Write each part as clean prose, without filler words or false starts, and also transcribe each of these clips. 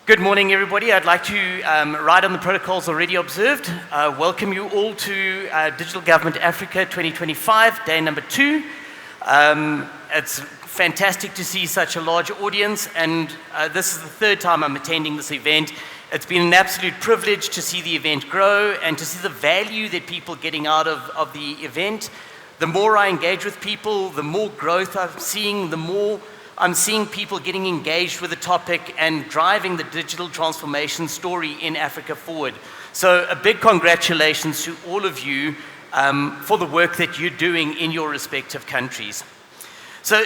Good morning, everybody. I'd like to, right on the protocols already observed, welcome you all to Digital Government Africa 2025, day number 2. It's fantastic to see such a large audience, and this is the third time I'm attending this event. It's been an absolute privilege to see the event grow and to see the value that people are getting out of the event. The more I engage with people, the more growth I'm seeing, the more I'm seeing people getting engaged with the topic and driving the digital transformation story in Africa forward. So a big congratulations to all of you for the work that you're doing in your respective countries. So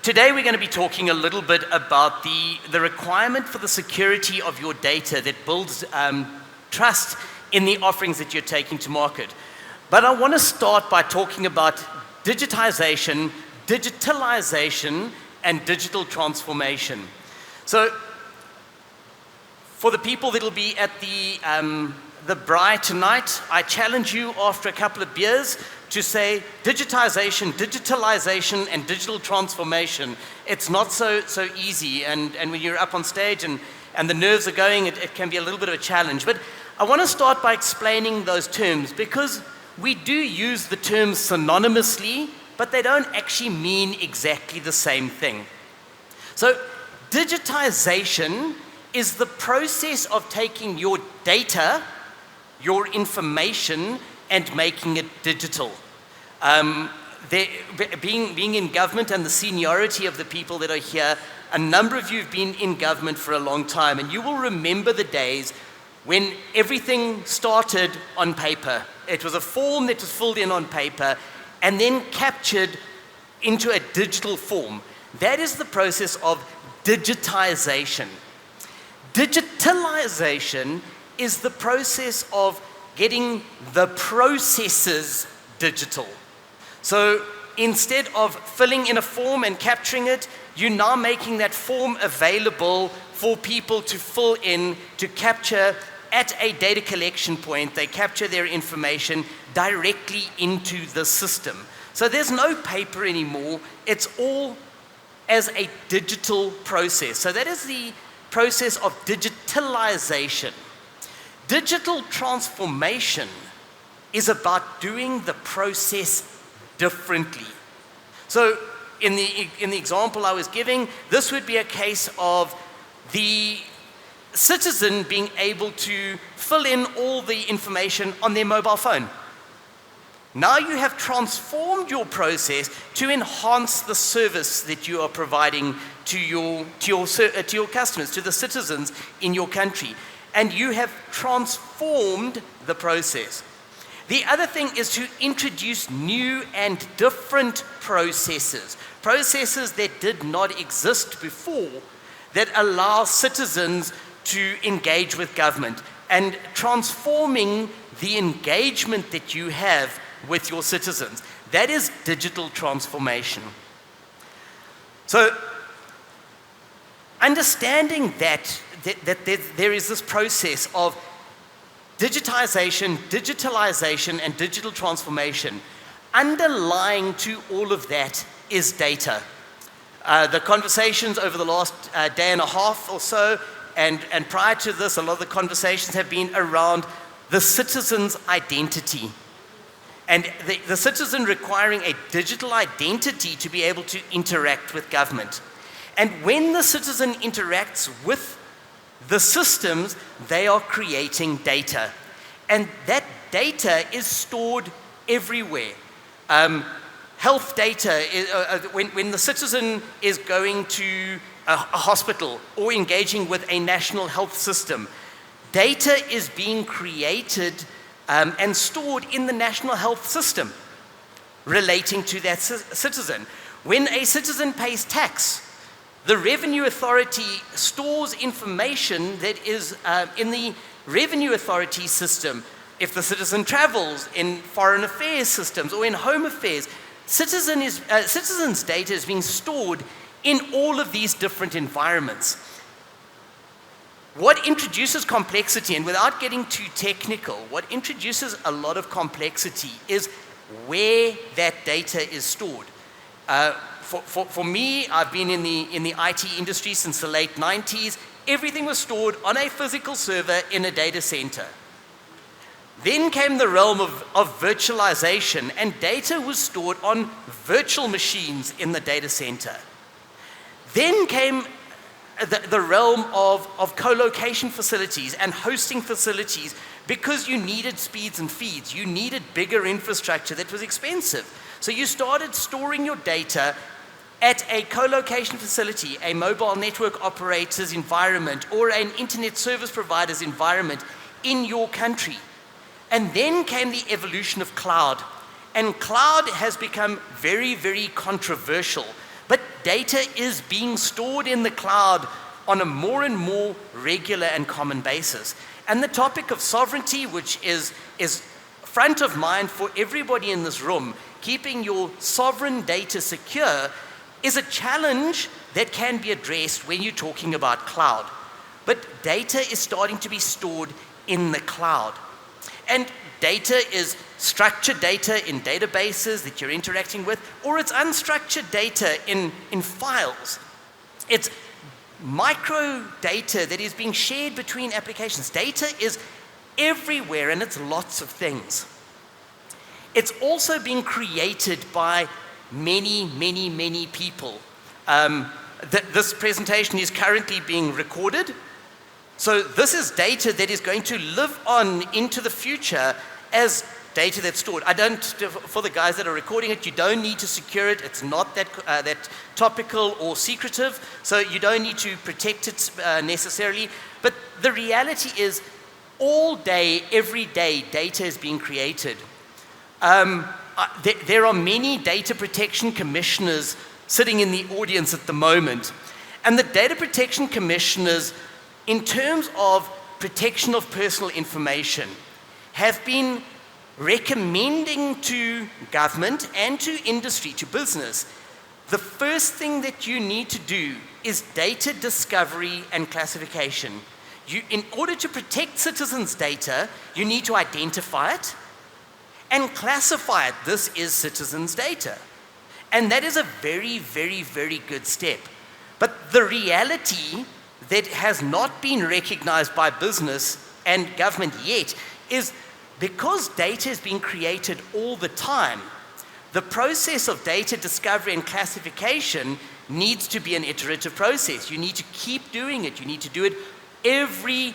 today we're going to be talking a little bit about the requirement for the security of your data that builds trust in the offerings that you're taking to market. But I want to start by talking about digitization, digitalization, and digital transformation. So, for the people that will be at the braai tonight, I challenge you after a couple of beers to say digitization, digitalization, and digital transformation. It's not so easy, and when you're up on stage and the nerves are going, it can be a little bit of a challenge. But I want to start by explaining those terms, because we do use the terms synonymously, but they don't actually mean exactly the same thing. So digitization is the process of taking your data, your information, and making it digital. Being in government and the seniority of the people that are here, a number of you have been in government for a long time, and you will remember the days when everything started on paper. It was a form that was filled in on paper and then captured into a digital form. That is the process of digitization. Digitalization is the process of getting the processes digital. So instead of filling in a form and capturing it, you're now making that form available for people to fill in, to capture at a data collection point. They capture their information directly into the system. So there's no paper anymore. It's all as a digital process. So that is the process of digitalization. Digital transformation is about doing the process differently. So in the example I was giving, this would be a case of the citizen being able to fill in all the information on their mobile phone. Now you have transformed your process to enhance the service that you are providing to your customers, to the citizens in your country. And you have transformed the process. The other thing is to introduce new and different processes that did not exist before, that allow citizens to engage with government, and transforming the engagement that you have with your citizens. That is digital transformation. So, understanding that there is this process of digitization, digitalization, and digital transformation, underlying to all of that is data. The conversations over the last day and a half or so, and prior to this, a lot of the conversations have been around the citizen's identity. And the citizen requiring a digital identity to be able to interact with government. And when the citizen interacts with the systems, they are creating data. And that data is stored everywhere. Health data, when the citizen is going to a hospital or engaging with a national health system, data is being created and stored in the national health system relating to that citizen. When a citizen pays tax, the Revenue Authority stores information that is in the Revenue Authority system. If the citizen travels in foreign affairs systems or in home affairs, citizens' data is being stored in all of these different environments. What introduces complexity, and without getting too technical, what introduces a lot of complexity is where that data is stored. For me, I've been in the IT industry since the late 90s. everything was stored on a physical server in a data center. Then came the realm of virtualization, and data was stored on virtual machines in the data center. Then came the realm of co-location facilities and hosting facilities, because you needed speeds and feeds. You needed bigger infrastructure that was expensive. So you started storing your data at a co-location facility, a mobile network operator's environment, or an internet service provider's environment in your country. And then came the evolution of cloud. And cloud has become very, very controversial. But data is being stored in the cloud on a more and more regular and common basis. And the topic of sovereignty, which is front of mind for everybody in this room, keeping your sovereign data secure, is a challenge that can be addressed when you're talking about cloud. But data is starting to be stored in the cloud. And data is structured data in databases that you're interacting with, or it's unstructured data in files. It's micro data that is being shared between applications. Data is everywhere, and it's lots of things. It's also being created by many, many, many people. This presentation is currently being recorded. So this is data that is going to live on into the future as data that's stored. For the guys that are recording it, you don't need to secure it. It's not that topical or secretive, so you don't need to protect it necessarily. But the reality is, all day, every day, data is being created. There are many data protection commissioners sitting in the audience at the moment. And the data protection commissioners, in terms of protection of personal information, have been recommending to government and to industry, to business, the first thing that you need to do is data discovery and classification. In order to protect citizens' data, you need to identify it and classify it. This is citizens' data. And that is a very, very, very good step. But the reality that has not been recognized by business and government yet is, because data is being created all the time, the process of data discovery and classification needs to be an iterative process. You need to keep doing it. You need to do it every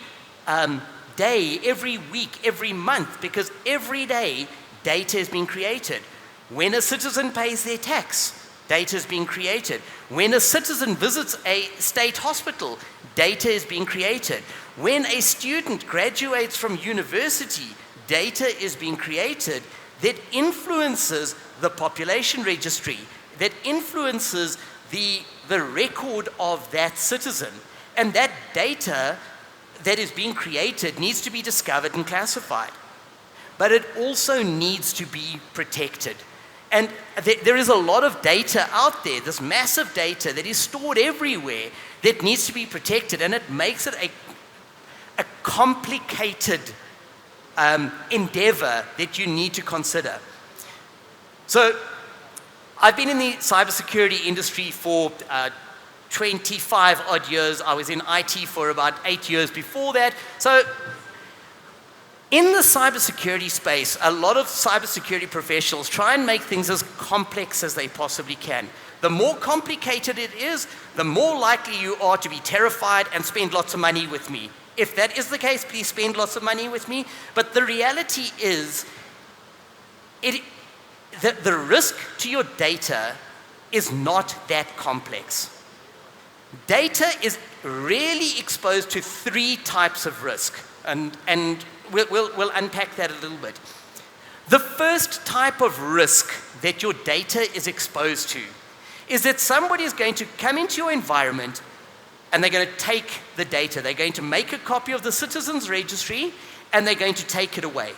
day, every week, every month, because every day data is being created. When a citizen pays their tax, data is being created. When a citizen visits a state hospital, data is being created. When a student graduates from university, data is being created that influences the population registry, that influences the record of that citizen. And that data that is being created needs to be discovered and classified. But it also needs to be protected. And there is a lot of data out there, this massive data that is stored everywhere, that needs to be protected, and it makes it a complicated endeavor that you need to consider. So I've been in the cybersecurity industry for 25 odd years. I was in IT for about 8 years before that. So in the cybersecurity space, a lot of cybersecurity professionals try and make things as complex as they possibly can. The more complicated it is, the more likely you are to be terrified and spend lots of money with me. If that is the case, please spend lots of money with me. But the reality is, the risk to your data is not that complex. Data is really exposed to 3 types of risk, and we'll unpack that a little bit. The first type of risk that your data is exposed to is that somebody is going to come into your environment and they're going to take the data. They're going to make a copy of the citizens registry and they're going to take it away.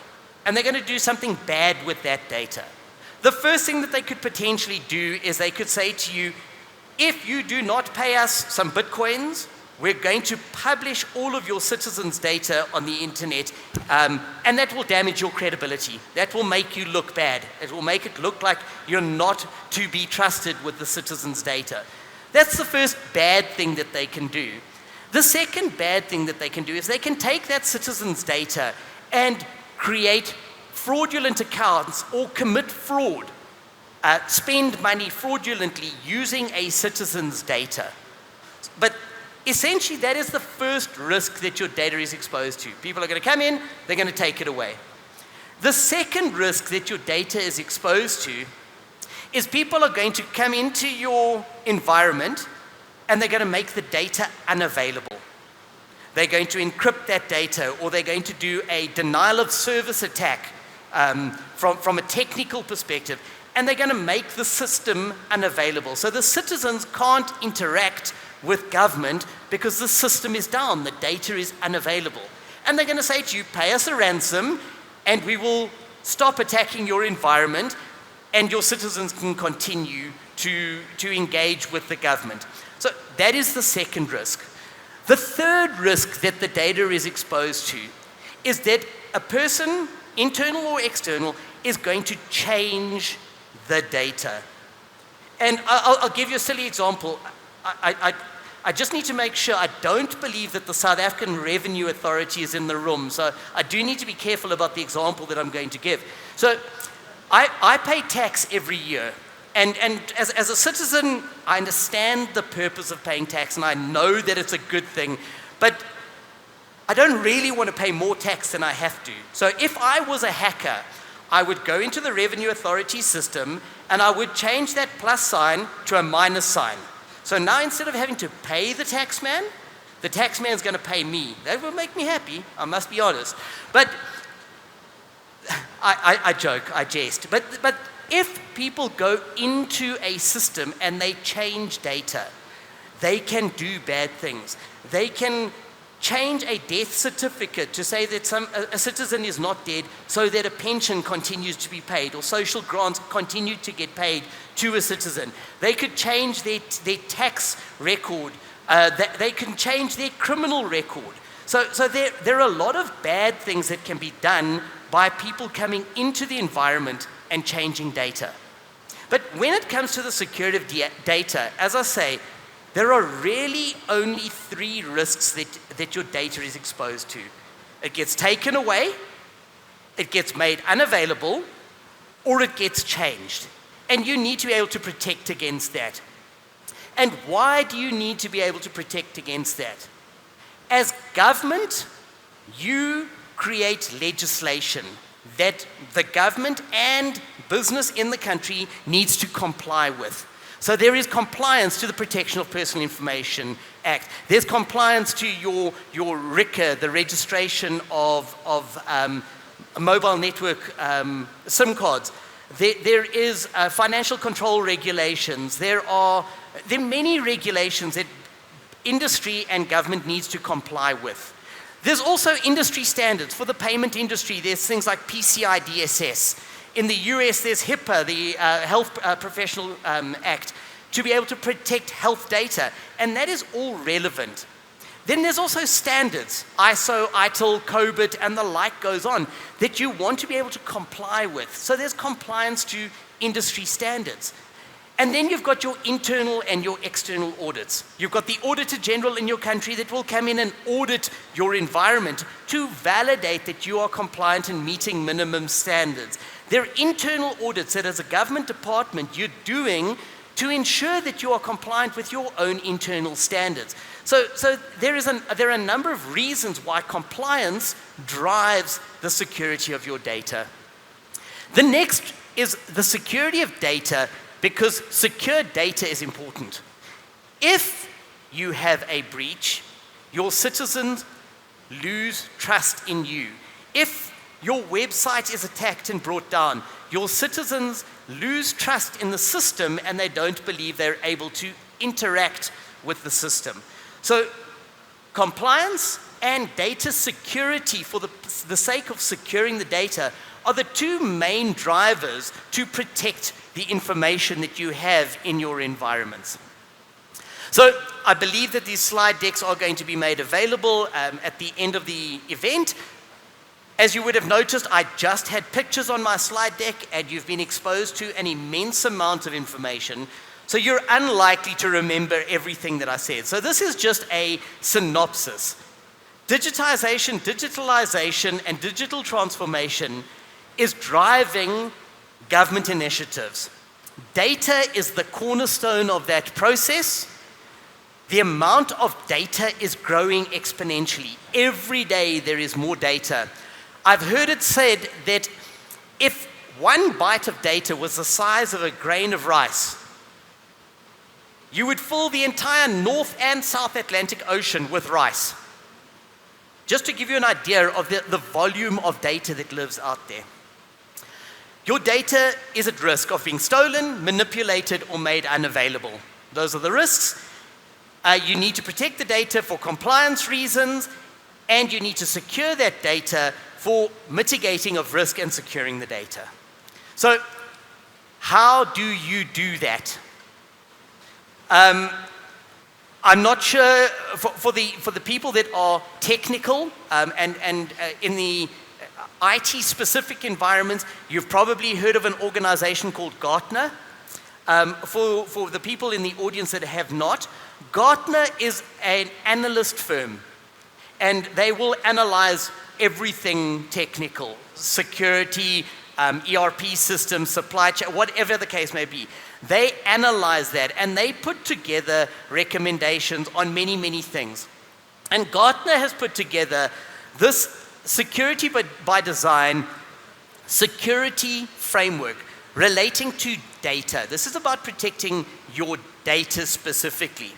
And they're going to do something bad with that data. The first thing that they could potentially do is they could say to you, if you do not pay us some bitcoins, we're going to publish all of your citizens' data on the internet, and that will damage your credibility. That will make you look bad. It will make it look like you're not to be trusted with the citizens' data. That's the first bad thing that they can do. The second bad thing that they can do is they can take that citizen's data and create fraudulent accounts or commit fraud, spend money fraudulently using a citizen's data. But essentially, that is the first risk that your data is exposed to. People are going to come in, they're going to take it away. The second risk that your data is exposed to is people are going to come into your environment and they're going to make the data unavailable. They're going to encrypt that data, or they're going to do a denial of service attack from a technical perspective, and they're going to make the system unavailable. So the citizens can't interact with government because the system is down, the data is unavailable. And they're going to say to you, pay us a ransom, and we will stop attacking your environment, and your citizens can continue to engage with the government. So that is the second risk. The third risk that the data is exposed to is that a person, internal or external, is going to change the data. And I'll give you a silly example. I just need to make sure. I don't believe that the South African Revenue Authority is in the room, so I do need to be careful about the example that I'm going to give. So I pay tax every year, and as a citizen, I understand the purpose of paying tax, and I know that it's a good thing, but I don't really want to pay more tax than I have to. So if I was a hacker, I would go into the Revenue Authority system, and I would change that plus sign to a minus sign. So now instead of having to pay the taxman is going to pay me. That will make me happy, I must be honest. But I joke, I jest. But if people go into a system and they change data, they can do bad things. They can change a death certificate to say that a citizen is not dead so that a pension continues to be paid or social grants continue to get paid to a citizen. They could change their tax record. They can change their criminal record. So there are a lot of bad things that can be done by people coming into the environment and changing data. But when it comes to the security of data, as I say, there are really only three risks that your data is exposed to. It gets taken away, it gets made unavailable, or it gets changed. And you need to be able to protect against that. And why do you need to be able to protect against that? As government, you create legislation that the government and business in the country needs to comply with. So there is compliance to the Protection of Personal Information Act. There's compliance to your RICA, the registration of mobile network SIM cards. There is financial control regulations. There are many regulations that industry and government needs to comply with. There's also industry standards. For the payment industry, there's things like PCI DSS. In the US, there's HIPAA, the Health Professional Act, to be able to protect health data, and that is all relevant. Then there's also standards, ISO, ITIL, COBIT, and the like goes on, that you want to be able to comply with. So there's compliance to industry standards. And then you've got your internal and your external audits. You've got the Auditor General in your country that will come in and audit your environment to validate that you are compliant and meeting minimum standards. There are internal audits that as a government department you're doing to ensure that you are compliant with your own internal standards. So there are a number of reasons why compliance drives the security of your data. The next is the security of data, because secure data is important. If you have a breach, your citizens lose trust in you. If your website is attacked and brought down, your citizens lose trust in the system and they don't believe they're able to interact with the system. So compliance and data security, for the sake of securing the data, are the two main drivers to protect the information that you have in your environments. So I believe that these slide decks are going to be made available at the end of the event. As you would have noticed, I just had pictures on my slide deck, and you've been exposed to an immense amount of information. So you're unlikely to remember everything that I said. So this is just a synopsis. Digitization, digitalization, and digital transformation is driving government initiatives. Data is the cornerstone of that process. The amount of data is growing exponentially. Every day there is more data. I've heard it said that if 1 byte of data was the size of a grain of rice, you would fill the entire North and South Atlantic Ocean with rice. Just to give you an idea of the volume of data that lives out there. Your data is at risk of being stolen, manipulated, or made unavailable. Those are the risks. You need to protect the data for compliance reasons, and you need to secure that data for mitigating of risk and securing the data. So, how do you do that? I'm not sure for the people that are technical and in the IT specific environments, you've probably heard of an organization called Gartner. For the people in the audience that have not, Gartner is an analyst firm, and they will analyze everything technical, security, ERP systems, supply chain, whatever the case may be. They analyze that, and they put together recommendations on many, many things. And Gartner has put together this security by design security framework relating to data. This is about protecting your data specifically.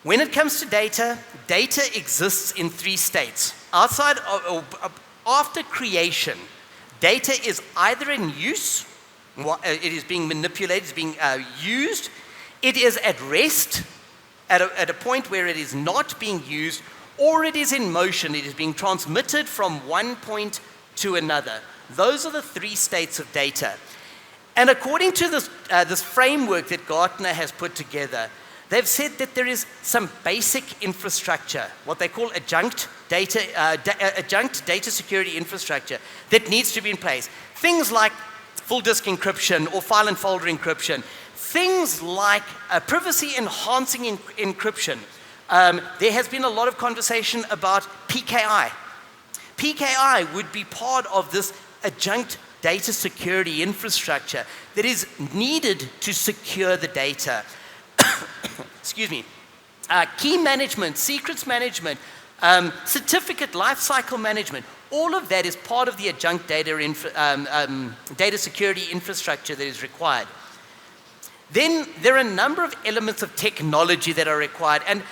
When it comes to data, data exists in 3 states. After creation, data is either in use, it is being manipulated, it's being used, it is at rest, at a point where it is not being used, or it is in motion, it is being transmitted from one point to another. Those are the 3 states of data. And according to this framework that Gartner has put together, they've said that there is some basic infrastructure, what they call adjunct data security infrastructure, that needs to be in place. Things like full disk encryption or file and folder encryption. Things like privacy enhancing encryption. There has been a lot of conversation about PKI. PKI would be part of this adjunct data security infrastructure that is needed to secure the data. Excuse me. Key management, secrets management, certificate lifecycle management, all of that is part of the adjunct data security infrastructure that is required. Then there are a number of elements of technology that are required, and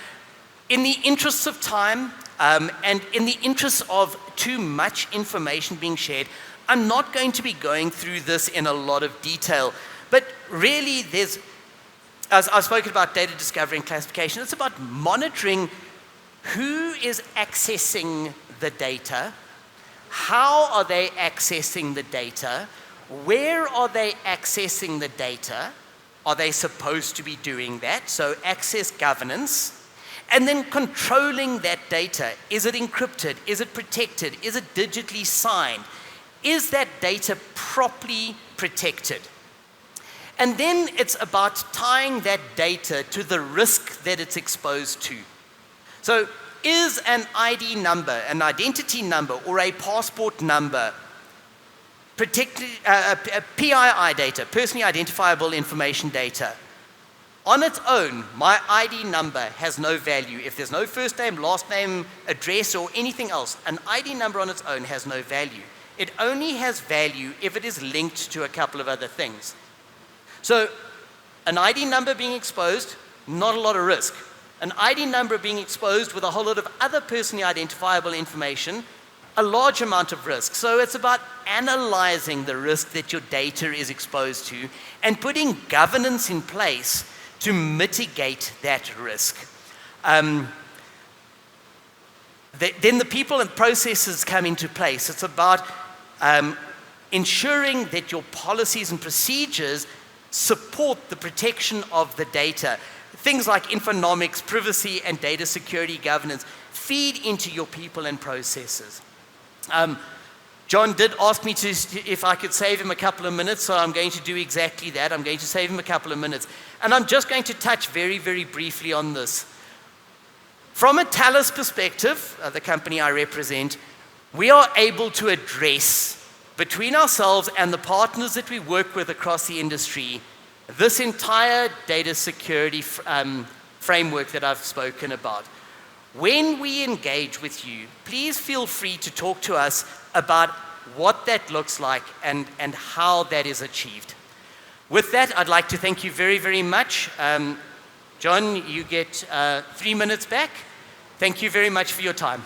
in the interests of time and in the interests of too much information being shared, I'm not going to be going through this in a lot of detail, but really as I've spoken about data discovery and classification, it's about monitoring who is accessing the data, how are they accessing the data, where are they accessing the data, are they supposed to be doing that, so access governance, and then controlling that data. Is it encrypted? Is it protected? Is it digitally signed? Is that data properly protected? And then it's about tying that data to the risk that it's exposed to. So is an ID number, an identity number, or a passport number protected, PII data, personally identifiable information data? On its own, my ID number has no value. If there's no first name, last name, address, or anything else, an ID number on its own has no value. It only has value if it is linked to a couple of other things. So an ID number being exposed, not a lot of risk. An ID number being exposed with a whole lot of other personally identifiable information, a large amount of risk. So it's about analyzing the risk that your data is exposed to and putting governance in place to mitigate that risk. Then the people and processes come into place. It's about ensuring that your policies and procedures support the protection of the data. Things like infonomics, privacy, and data security governance feed into your people and processes. John did ask me if I could save him a couple of minutes, so I'm going to do exactly that. I'm going to save him a couple of minutes. And I'm just going to touch very, very briefly on this. From a Talis perspective, the company I represent, we are able to address, between ourselves and the partners that we work with across the industry, this entire data security framework that I've spoken about. When we engage with you, please feel free to talk to us about what that looks like and how that is achieved. With that, I'd like to thank you very, very much. John, you get 3 minutes back. Thank you very much for your time.